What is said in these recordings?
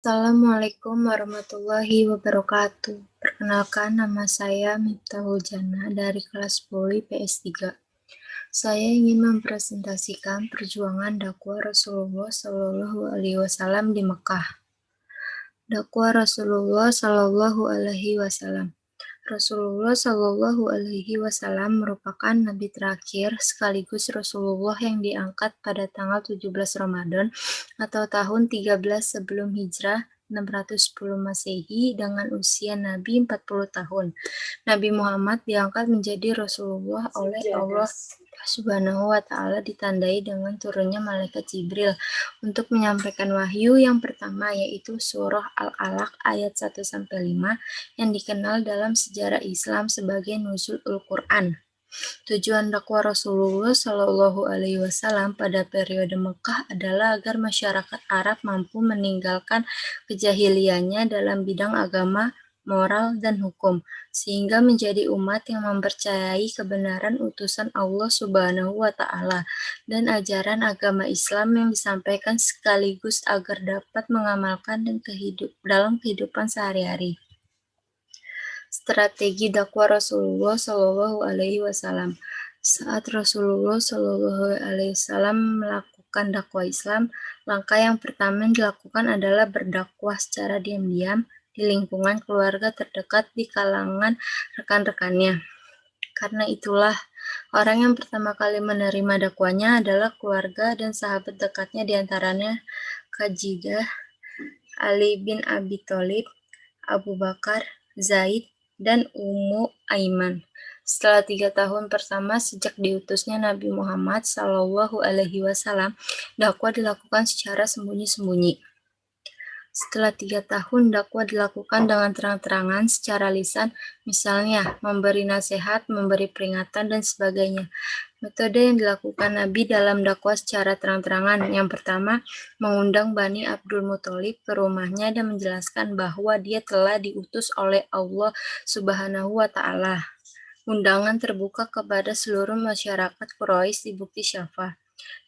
Assalamualaikum warahmatullahi wabarakatuh. Perkenalkan, nama saya Miftahul Jannah dari kelas 10 PS3. Saya ingin mempresentasikan perjuangan dakwah Rasulullah Shallallahu Alaihi Wasallam di Mekah. Dakwah Rasulullah Shallallahu Alaihi Wasallam. Rasulullah Shallallahu Alaihi Wasallam merupakan nabi terakhir sekaligus Rasulullah yang diangkat pada tanggal 17 Ramadan atau tahun 13 sebelum Hijrah 610 Masehi dengan usia Nabi 40 tahun. Nabi Muhammad diangkat menjadi Rasulullah oleh Allah Subhanahu wa Ta'ala ditandai dengan turunnya malaikat Jibril untuk menyampaikan wahyu yang pertama, yaitu surah Al-Alaq ayat 1-5 yang dikenal dalam sejarah Islam sebagai Nuzul Al-Quran. Tujuan dakwah Rasulullah Shallallahu Alaihi Wasallam pada periode Mekah adalah agar masyarakat Arab mampu meninggalkan kejahiliannya dalam bidang agama, moral, dan hukum, sehingga menjadi umat yang mempercayai kebenaran utusan Allah Subhanahu wa Ta'ala dan ajaran agama Islam yang disampaikan sekaligus agar dapat mengamalkan dan dalam kehidupan sehari-hari. Strategi dakwah Rasulullah Shallallahu Alaihi Wasallam. Saat Rasulullah Shallallahu Alaihi Wasallam melakukan dakwah Islam, langkah yang pertama yang dilakukan adalah berdakwah secara diam-diam di lingkungan keluarga terdekat di kalangan rekan-rekannya. Karena itulah, orang yang pertama kali menerima dakwahnya adalah keluarga dan sahabat dekatnya, diantaranya Khajidah, Ali bin Abi Thalib, Abu Bakar, Zaid, dan Ummu Aiman. Setelah 3 tahun pertama sejak diutusnya Nabi Muhammad Shallallahu Alaihi Wasallam, dakwah dilakukan secara sembunyi-sembunyi. Setelah 3 tahun, dakwah dilakukan dengan terang-terangan secara lisan, misalnya memberi nasihat, memberi peringatan, dan sebagainya. Metode yang dilakukan Nabi dalam dakwah secara terang-terangan. Yang pertama, mengundang Bani Abdul Muthalib ke rumahnya dan menjelaskan bahwa dia telah diutus oleh Allah Subhanahu wa Ta'ala. Undangan terbuka kepada seluruh masyarakat Quraisy di Bukti Syafa.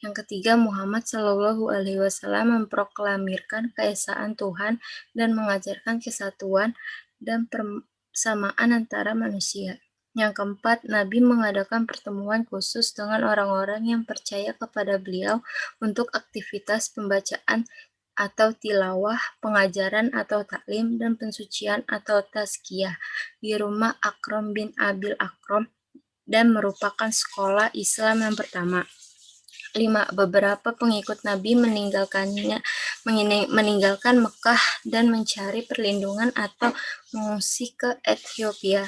Yang ketiga, Muhammad Shallallahu Alaihi Wasallam memproklamirkan keesaan Tuhan dan mengajarkan kesatuan dan persamaan antara manusia. Yang keempat, Nabi mengadakan pertemuan khusus dengan orang-orang yang percaya kepada beliau untuk aktivitas pembacaan atau tilawah, pengajaran atau taklim, dan pensucian atau tazkiyah di rumah Akram bin Abil Akram dan merupakan sekolah Islam yang pertama. 5. Beberapa pengikut Nabi meninggalkan Mekah dan mencari perlindungan atau mengungsi ke Ethiopia.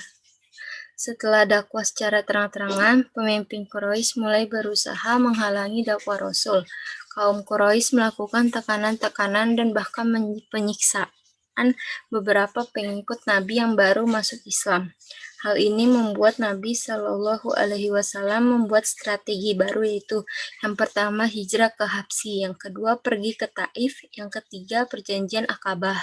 Setelah dakwah secara terang-terangan, pemimpin Quraisy mulai berusaha menghalangi dakwah Rasul. Kaum Quraisy melakukan tekanan-tekanan dan bahkan penyiksaan beberapa pengikut Nabi yang baru masuk Islam. Hal ini membuat Nabi Shallallahu Alaihi Wasallam membuat strategi baru, yaitu yang pertama hijrah ke Habsyi, yang kedua pergi ke Taif, yang ketiga perjanjian Akabah.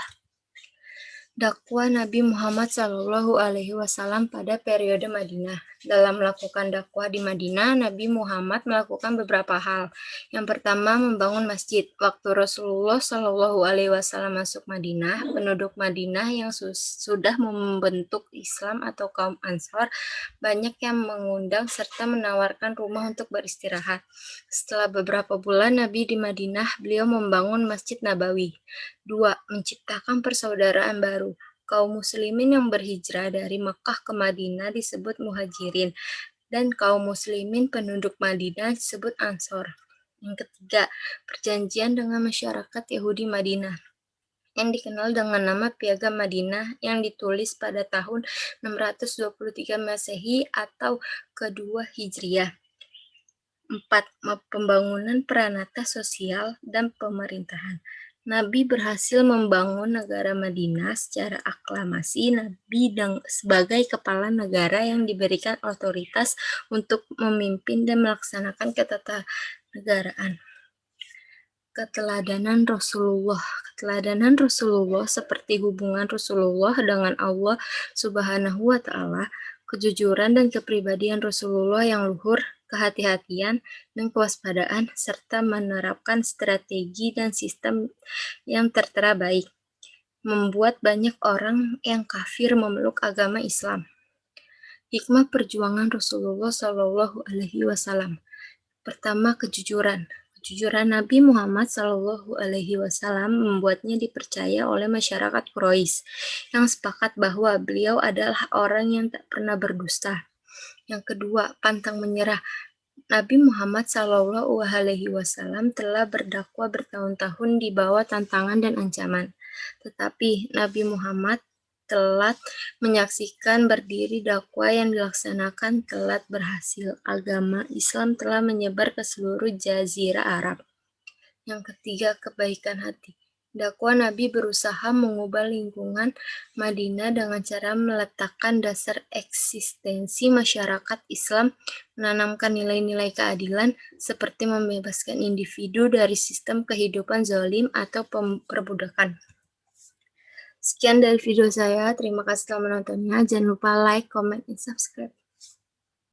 Dakwah Nabi Muhammad Shallallahu Alaihi Wasallam pada periode Madinah. Dalam melakukan dakwah di Madinah, Nabi Muhammad melakukan beberapa hal. Yang pertama, membangun masjid. Waktu Rasulullah Shallallahu Alaihi Wasallam masuk Madinah, penduduk Madinah yang sudah membentuk Islam atau kaum Ansor banyak yang mengundang serta menawarkan rumah untuk beristirahat. Setelah beberapa bulan Nabi di Madinah, beliau membangun Masjid Nabawi. 2. Menciptakan persaudaraan baru. Kaum muslimin yang berhijrah dari Mekah ke Madinah disebut muhajirin, dan kaum muslimin penduduk Madinah disebut Ansor. Yang ketiga, perjanjian dengan masyarakat Yahudi Madinah yang dikenal dengan nama Piagam Madinah yang ditulis pada tahun 623 Masehi atau kedua Hijriah. 4. Pembangunan peranata sosial dan pemerintahan. Nabi berhasil membangun negara Madinah secara aklamasi. Nabi sebagai kepala negara yang diberikan otoritas untuk memimpin dan melaksanakan ketatanegaraan. Keteladanan Rasulullah. Keteladanan Rasulullah seperti hubungan Rasulullah dengan Allah Subhanahu wa Ta'ala, kejujuran dan kepribadian Rasulullah yang luhur, kehati-hatian dan kewaspadaan, serta menerapkan strategi dan sistem yang tertera baik. membuat banyak orang yang kafir memeluk agama Islam. Hikmah perjuangan Rasulullah Shallallahu Alaihi Wasallam. Pertama, kejujuran. Kejujuran Nabi Muhammad Shallallahu Alaihi Wasallam membuatnya dipercaya oleh masyarakat Quraisy yang sepakat bahwa beliau adalah orang yang tak pernah berdusta. Yang kedua, pantang menyerah. Nabi Muhammad Shallallahu Alaihi Wasallam telah berdakwah bertahun-tahun di bawah tantangan dan ancaman. Tetapi Nabi Muhammad telat menyaksikan berdiri dakwah yang dilaksanakan telat berhasil. Agama Islam telah menyebar ke seluruh jazirah Arab. Yang ketiga, kebaikan hati. Dakwah Nabi berusaha mengubah lingkungan Madinah dengan cara meletakkan dasar eksistensi masyarakat Islam, menanamkan nilai-nilai keadilan seperti membebaskan individu dari sistem kehidupan zalim atau perbudakan. Sekian dari video saya. Terima kasih telah menontonnya. Jangan lupa like, comment, dan subscribe.